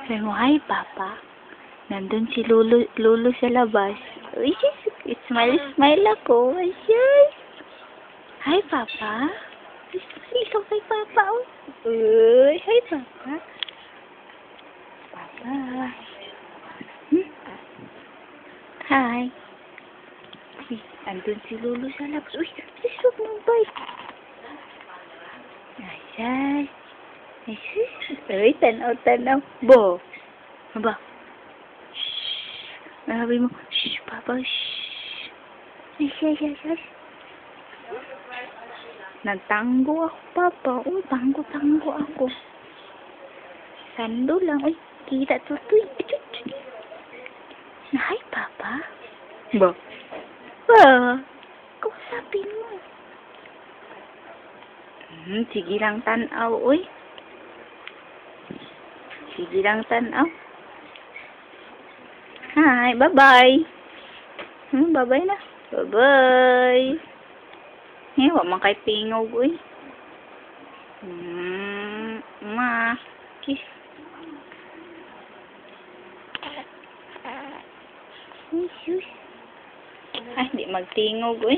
Sabi mo, hi, Papa. Nandun si Lulu sa labas. Uy, smile, smile ako. Ay, hi, Papa. Ikaw kay Papa, oh. Uy, hi, Papa. Papa. Hi. Uy, andun si Lulu sa labas. Uy, huwag mong bite. Ay. Uy, tanaw. Bo. Aba. Shhh. Sabi mo, shhh, Papa, shhh. Ay. Nagtango ako, Papa. Uy, tango ako. Sando lang. Uy, kita tutoy. Hi, Papa. Ba? Kausapin mo. Sige lang tanaw, uy. Sige lang tanaw. Hi, bye-bye. Bye-bye na. Bye-bye. Wag man kay pingog, uy. Ma. Kiss. Ay, di magtingog, uy.